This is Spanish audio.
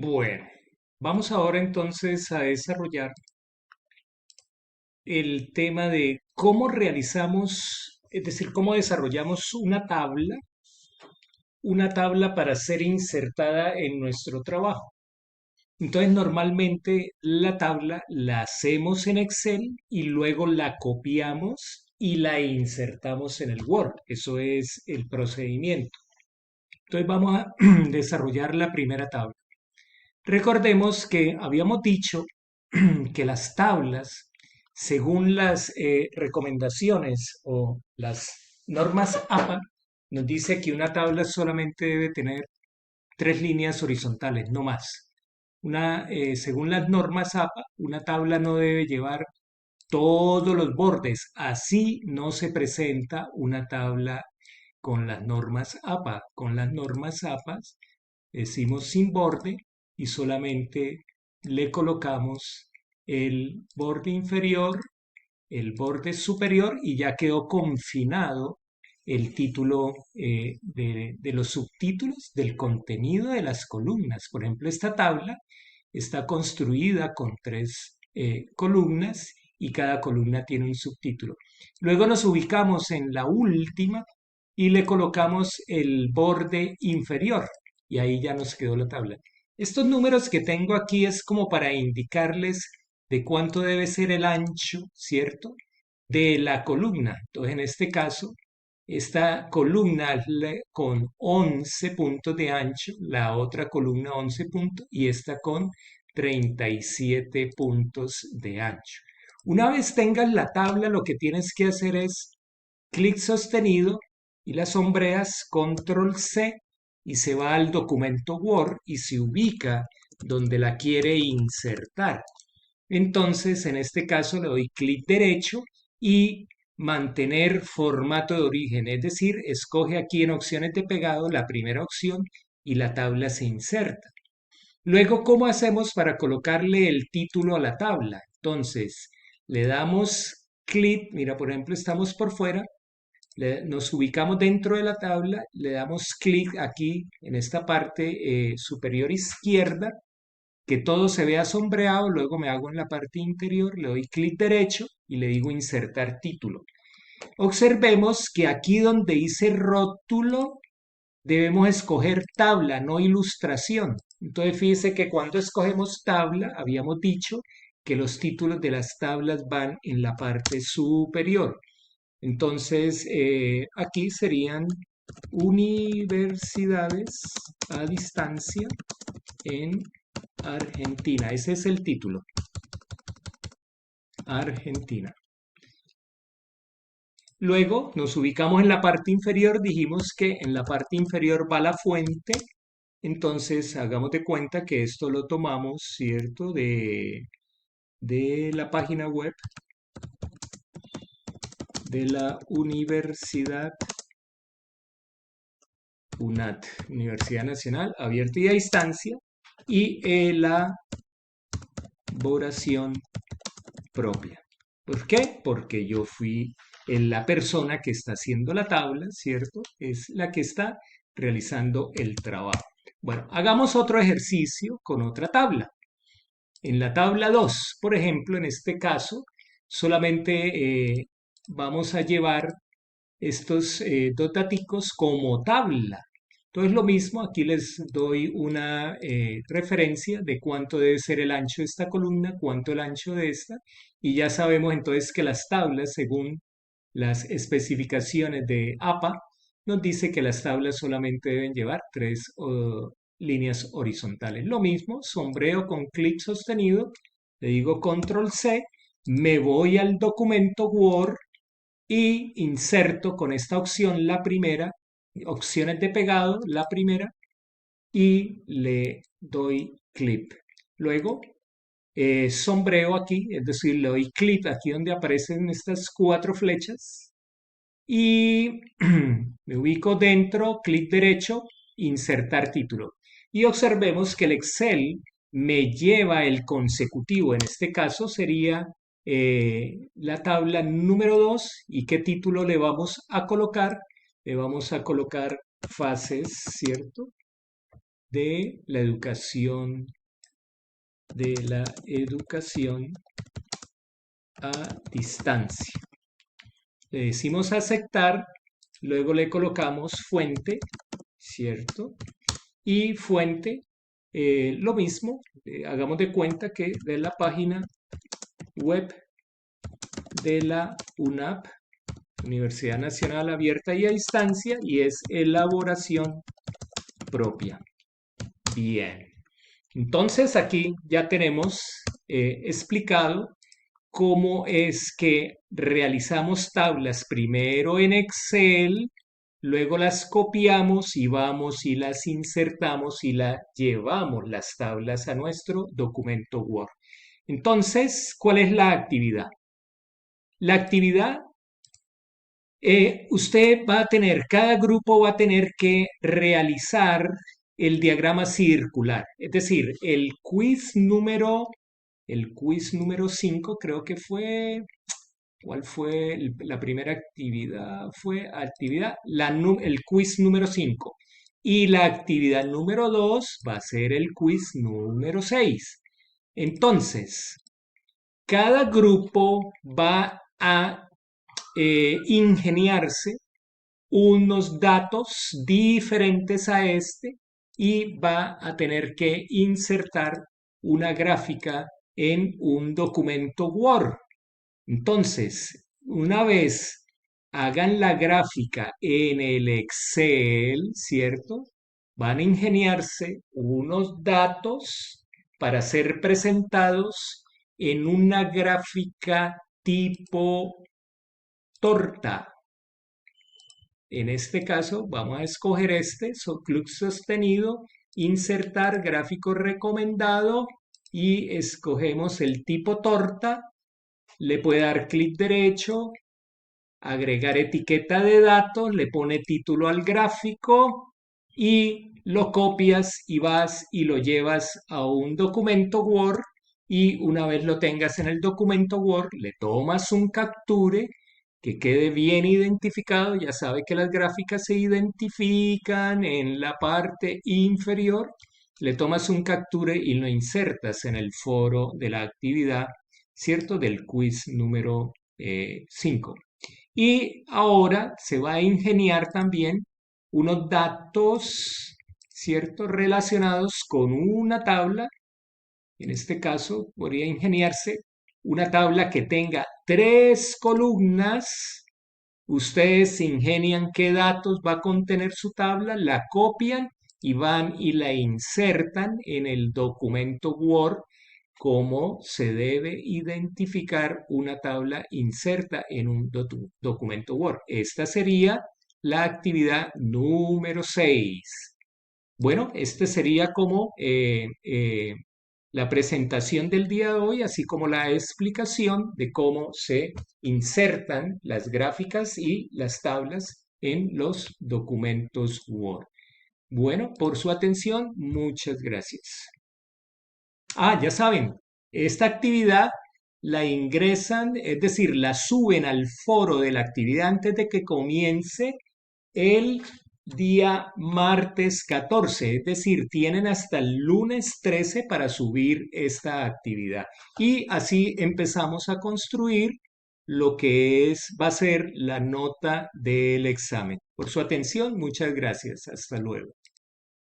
Bueno, vamos ahora entonces a desarrollar el tema de cómo realizamos, es decir, cómo desarrollamos una tabla para ser insertada en nuestro trabajo. Entonces, normalmente la tabla la hacemos en Excel y luego la copiamos y la insertamos en el Word. Eso es el procedimiento. Entonces, vamos a desarrollar la primera tabla. Recordemos que habíamos dicho que las tablas, según las recomendaciones o las normas APA, nos dice que una tabla solamente debe tener tres líneas horizontales, no más. Según las normas APA, una tabla no debe llevar todos los bordes. Así no se presenta una tabla con las normas APA. Con las normas APA decimos sin borde y solamente le colocamos el borde inferior, el borde superior y ya quedó confinado el título de los subtítulos del contenido de las columnas. Por ejemplo, esta tabla está construida con tres columnas y cada columna tiene un subtítulo. Luego nos ubicamos en la última y le colocamos el borde inferior y ahí ya nos quedó la tabla. Estos números que tengo aquí es como para indicarles de cuánto debe ser el ancho, ¿cierto? De la columna. Entonces, en este caso, esta columna con 11 puntos de ancho, la otra columna 11 puntos y esta con 37 puntos de ancho. Una vez tengas la tabla, lo que tienes que hacer es clic sostenido y la sombreas control C y se va al documento Word y se ubica donde la quiere insertar. Entonces, en este caso le doy clic derecho y mantener formato de origen, es decir, escoge aquí en opciones de pegado la primera opción y la tabla se inserta. Luego, ¿cómo hacemos para colocarle el título a la tabla? Entonces, le damos clic, mira, por ejemplo, estamos por fuera, nos ubicamos dentro de la tabla, le damos clic aquí en esta parte superior izquierda, que todo se vea sombreado, luego me hago en la parte interior, le doy clic derecho y le digo insertar título. Observemos que aquí donde dice rótulo, debemos escoger tabla, no ilustración. Entonces fíjese que cuando escogemos tabla, habíamos dicho que los títulos de las tablas van en la parte superior. Entonces, aquí serían universidades a distancia en Argentina. Ese es el título. Argentina. Luego nos ubicamos en la parte inferior. Dijimos que en la parte inferior va la fuente. Entonces, hagamos de cuenta que esto lo tomamos, ¿cierto? De la página web de la Universidad UNAT, Universidad Nacional, abierta y a distancia, y elaboración propia. ¿Por qué? Porque yo fui la persona que está haciendo la tabla, ¿cierto? Es la que está realizando el trabajo. Bueno, hagamos otro ejercicio con otra tabla. En la tabla 2, por ejemplo, en este caso, solamente vamos a llevar estos dos daticos como tabla. Entonces lo mismo, aquí les doy una referencia de cuánto debe ser el ancho de esta columna, cuánto el ancho de esta, y ya sabemos entonces que las tablas, según las especificaciones de APA, nos dice que las tablas solamente deben llevar tres líneas horizontales. Lo mismo, sombreo con clic sostenido, le digo control C, me voy al documento Word y inserto con esta opción la primera, opciones de pegado, la primera, y le doy clic. Luego, sombreo aquí, es decir, le doy clic aquí donde aparecen estas cuatro flechas y me ubico dentro, clic derecho, insertar título. Y observemos que el Excel me lleva el consecutivo, en este caso sería la tabla número 2 y qué título le vamos a colocar. Le vamos a colocar fases, ¿cierto? de la educación, a distancia. Le decimos aceptar, luego le colocamos fuente, ¿cierto? Y fuente, lo mismo, hagamos de cuenta que de la página web de la UNAP, Universidad Nacional Abierta y a Distancia, y es elaboración propia. Bien, entonces aquí ya tenemos explicado cómo es que realizamos tablas primero en Excel, luego las copiamos y vamos y las insertamos y las llevamos las tablas a nuestro documento Word. Entonces, ¿cuál es la actividad? La actividad, usted va a tener, cada grupo va a tener que realizar el diagrama circular, es decir, el quiz número 5 creo que fue. ¿Cuál fue la primera actividad? Fue el quiz número 5. Y la actividad número 2 va a ser el quiz número 6. Entonces, cada grupo va a ingeniarse unos datos diferentes a este y va a tener que insertar una gráfica en un documento Word. Entonces, una vez hagan la gráfica en el Excel, ¿cierto? Van a ingeniarse unos datos para ser presentados en una gráfica tipo torta. En este caso, vamos a escoger clic sostenido, insertar gráfico recomendado y escogemos el tipo torta. Le puede dar clic derecho, agregar etiqueta de datos, le pone título al gráfico y lo copias y vas y lo llevas a un documento Word y una vez lo tengas en el documento Word, le tomas un capture que quede bien identificado. Ya sabe que las gráficas se identifican en la parte inferior. Le tomas un capture y lo insertas en el foro de la actividad, ¿cierto? Del quiz número 5. Y ahora se va a ingeniar también unos datos, ¿cierto? Relacionados con una tabla. En este caso, podría ingeniarse una tabla que tenga 3 columnas. Ustedes ingenian qué datos va a contener su tabla, la copian y van y la insertan en el documento Word, cómo se debe identificar una tabla inserta en un documento Word. Esta sería la actividad número 6. Bueno, este sería como la presentación del día de hoy, así como la explicación de cómo se insertan las gráficas y las tablas en los documentos Word. Bueno, por su atención, muchas gracias. Ya saben, esta actividad la ingresan, es decir, la suben al foro de la actividad antes de que comience el día martes 14, es decir, tienen hasta el lunes 13 para subir esta actividad. Y así empezamos a construir lo que va a ser la nota del examen. Por su atención, muchas gracias. Hasta luego.